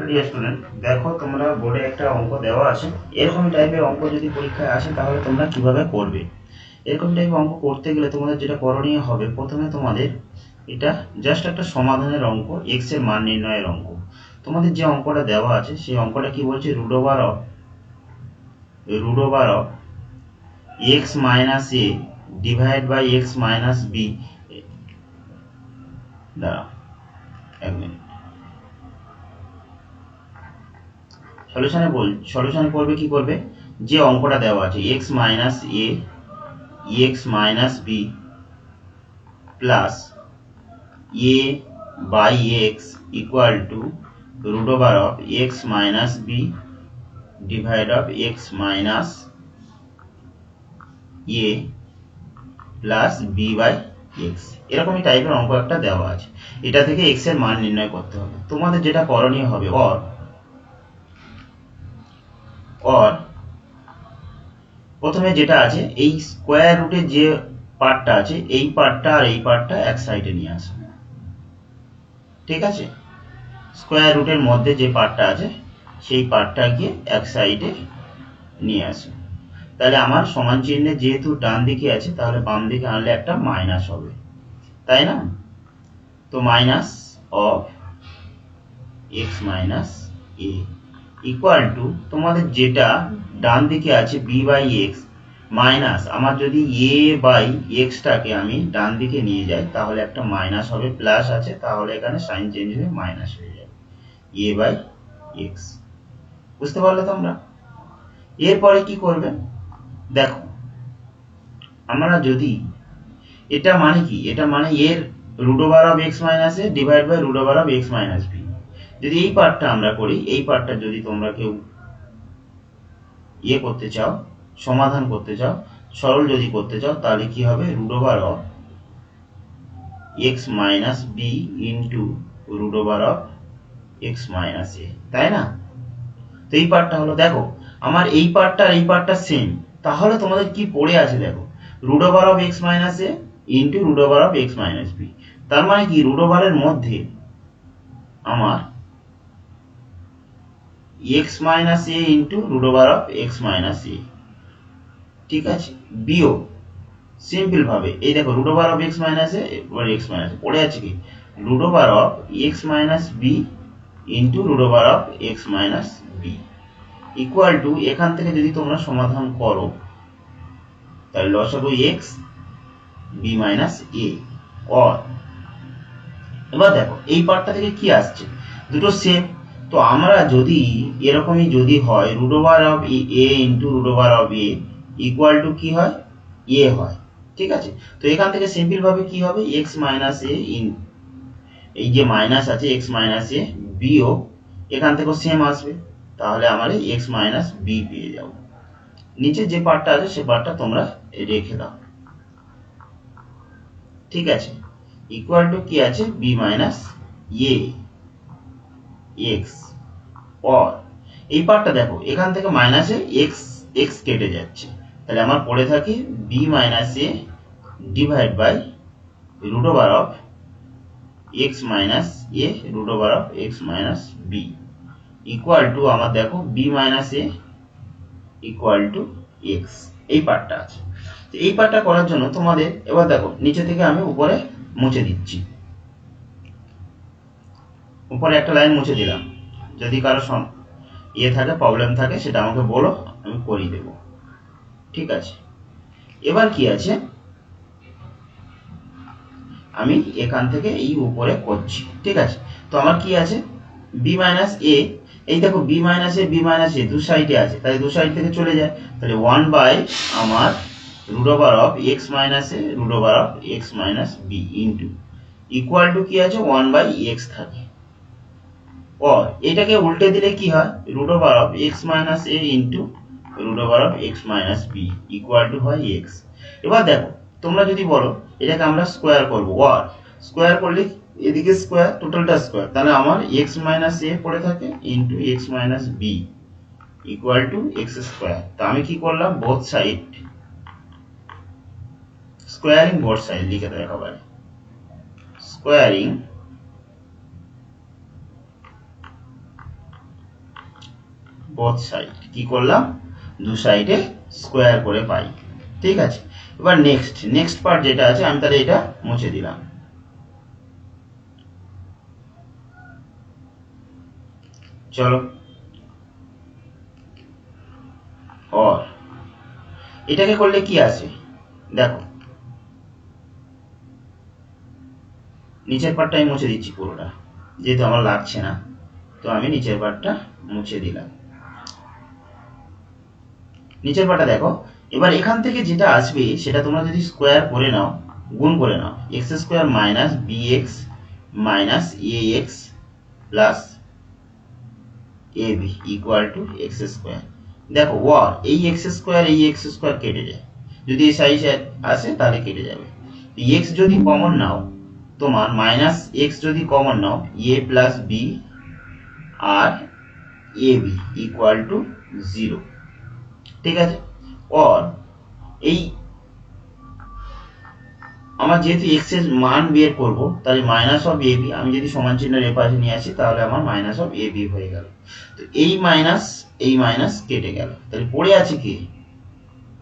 Dear student, দেখো তোমরা বোর্ডে একটা অঙ্ক দেওয়া আছে। এরকম টাইপের অঙ্ক যদি পরীক্ষায় আসে তাহলে তোমরা কিভাবে করবে? এরকম টাইপের অঙ্ক করতে গেলে তোমাদের যেটা করণীয় হবে, প্রথমে তোমাদের এটা জাস্ট একটা সমাধানের অঙ্ক, এক্স এর মান নির্ণয়ের অঙ্ক। তোমাদের যে অঙ্কটা দেওয়া আছে সেই অঙ্কটা কি বলছে, root over of x minus a divide by x minus b. দাঁড়াও এক মিনিট, সলিউশনে করবে কি করবে, যে অঙ্কটা দেওয়া আছে x minus a x minus b plus a by x equal to root over of x minus b divide of x minus a plus b by x. এরকমই টাইপের অঙ্ক একটা দেওয়া আছে। এটা থেকে এক্স এর মান নির্ণয় করতে হবে। তোমাদের যেটা করণীয় হবে, অর প্রথমে যেটা আছে, এই স্কোয়ার রুটের যে পার্টটা আছে, এই পার্টটা আর এই পার্টটা এক সাইডে নিয়ে আসবে। ঠিক আছে, স্কোয়ার রুটের মধ্যে যে পার্টটা আছে সেই পার্টটাকে এক সাইডে নিয়ে আসবে। তাহলে আমার সমান চিহ্নে যেহেতু ডান দিকে আছে, তাহলে বাম দিকে আনলে একটা মাইনাস হবে, তাই না? তো minus of x minus a equal two, তোমাদের যেটা ডান দিকে আছে বি বাই এক্স মাইনাস, আমার যদি এ বাই এক্সটাকে আমি ডান দিকে নিয়ে যাই তাহলে একটা মাইনাস হবে, প্লাস আছে তাহলে এখানে সাইন চেঞ্জ হয়ে মাইনাস হয়ে যাবে, এ বাই এক্স। বুঝতে পারলে তোমরা? এরপরে কি করবে দেখো, আমরা যদি এটা মানে কি, এটা মানে এর root over of x minus a divide by root over of x minus b. যদি এই পার্টটা আমরা করি, এই পার্টটা যদি তোমরা কেউ করতে চাও, সমাধান করতে চাও, সরল যদি করতে চাও, তাহলে কি হবে, root over of x minus b into root over of x minus a, তাই না? তো এই পার্টটা হলো, দেখো আমার এই পার্টটা আর এই পার্টটা সেম, তাহলে তোমাদের কি পড়ে আছে দেখো, root over of x minus a into root over of x minus b. তার মানে কি, রুট ওভারের মধ্যে আমার x minus a into root over of x minus a, ঠিক আছে, বিয়োগ সিম্পল ভাবে এই দেখো root over of x minus a এবার এক্স মাইনাস পড়ে আছে কি, root over of x minus b into root over of x minus b equal to, এখান থেকে যদি তোমরা সমাধান করো তাহলে লসাগু x b minus a. Or এবার দেখো এই পার্টটা থেকে কি আসছে, দুটো সেম। তো আমরা যদি এরকমই যদি হয়, root over of a into root over of a equal to কি হয়, এ হয়। ঠিক আছে, তো এখান থেকে সিম্পল ভাবে কি হবে, এক্স মাইনাস এ ইন, এই যে মাইনাস আছে এক্স মাইনাস এ বিয়োগ, এখান থেকেও সেম আসবে, তাহলে আমার এক্স মাইনাস বি পেয়ে যাব। নিচে যে পার্টটা আছে সে পার্টটা তোমরা রেখে দাও। ঠিক আছে, ইকুয়াল টু কি আছে, b minus a x. Or এই পার্টটা দেখো, এখান থেকে মাইনাসে এক্স এক্স কেটে যাচ্ছে, তাহলে আমার পড়ে থাকে b minus a divide by root over of x minus a root over of x minus b equal to, আমার দেখো b minus a equal to x. এই পার্টটা আছে। তো এই পার্টটা করার জন্য তোমাদের এবার দেখো, নিচে থেকে আমি উপরে মুছে দিচ্ছি, উপরে একটা লাইন মুছে দিলাম। যদি কারো থাকে, প্রবলেম থাকে, সেটা আমাকে বলো, আমি করিয়ে দেব। ঠিক আছে, এবার কি আছে, আমি এখান থেকে এই উপরে করছি। ঠিক আছে, তো আমার কি আছে, বি মাইনাস এ, এই দেখো বি মাইনাস এ দু সাইডে আছে, তাই দু সাইড থেকে চলে যায়, তাহলে 1 বাই আমার root over of x minus a root over of x minus b into equal to কি আছে, 1 বাই এক্স থাকে। और এটাকে উল্টে দিলে কি হয়, root over of x minus a into root over of x minus b equal to হয় এক্স। এবার দেখো তোমরা যদি বলো এটাকে আমরা স্কোয়ার করবো, ওয়ার স্কোয়ার করলে এদিকে স্কোয়ার, টোটালটা স্কোয়ার, তাহলে আমার এক্স মাইনাস এ পড়ে থাকে into x minus b equal to x square. তো আমি কি করলাম, both side squaring, both side লিখে দেয় একেবারে, স্কোয়ারিং বোথ সাইড, কি করলাম, দু সাইডে স্কোয়ার করে পাই। ঠিক আছে, এবার নেক্সট পার্ট যেটা আছে আমি তাহলে এটা মুছে দিলাম। চলো, অর এটাকে করলে কি আছে দেখো, নিচের পার্টটা আমি মুছে দিচ্ছি পুরোটা, যেহেতু আমার লাগছে না, তো আমি নিচের পার্টটা মুছে দিলাম। নিচের পার্টটা দেখো, এবার এখান থেকে যেটা আসবে সেটা তোমরা যদি স্কোয়ার করে নাও, গুণ করে নাও, x square minus b x minus a x plus a b equal to x square. দেখো ওয়ার এই এক্স স্কোয়ার কেটে যায়, যদি এই সাইজ আসে তাহলে কেটে যাবে। এক্স যদি কমন নাও, তোমার মাইনাস এক্স যদি কমন নাও, এ প্লাস বি আর এ বি ইকুয়াল টু 0। ঠিক আছে, অর এই আমার যেহেতু এক্স এর মান বের করব, তাহলে মাইনাস অফ এ বি আমি যদি সমান চিহ্নের এর পাশে নিয়ে আসি তাহলে আমার মাইনাস অফ এ বি হয়ে গেল। তো এই মাইনাস কেটে গেল, তাহলে পড়ে আছে কি,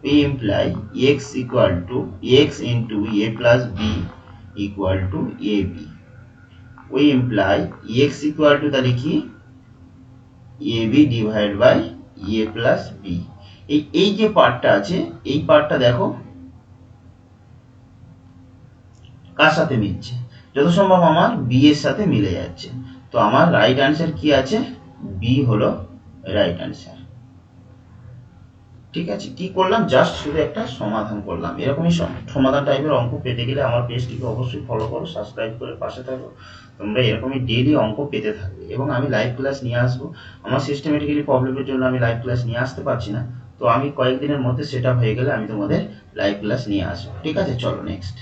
we imply x equal to x into a plus b equal to ab, we imply x equal to তাহলে কি ab divided by a plus b। এই যে পার্টটা আছে, এই পার্টটা দেখো কার সাথে মিলছে, যত সম্ভব আমার বি এর সাথে মিলে যাচ্ছে। তো আমার রাইট অ্যান্সার কি আছে, বি হলো রাইট অ্যান্সার। ঠিক আছে, কি করলাম, জাস্ট শুধু একটা সমাধান করলাম। এরকমই সমাধান টাইপের অঙ্ক পেতে গেলে আমার পেজটিকে অবশ্যই ফলো করো, সাবস্ক্রাইব করে পাশে থাকো। তোমরা এরকমই ডেইলি অঙ্ক পেতে থাকবে এবং আমি লাইভ ক্লাস নিয়ে আসবো। আমার সিস্টেমেটিক্যালি প্রবলেমের জন্য আমি লাইভ ক্লাস নিয়ে আসতে পারছি না, তো আমি কয়েকদিনের মধ্যে সেট আপ হয়ে গেলে আমি তোমাদের লাইভ ক্লাস নিয়ে আসবো। ঠিক আছে, চলো নেক্সট।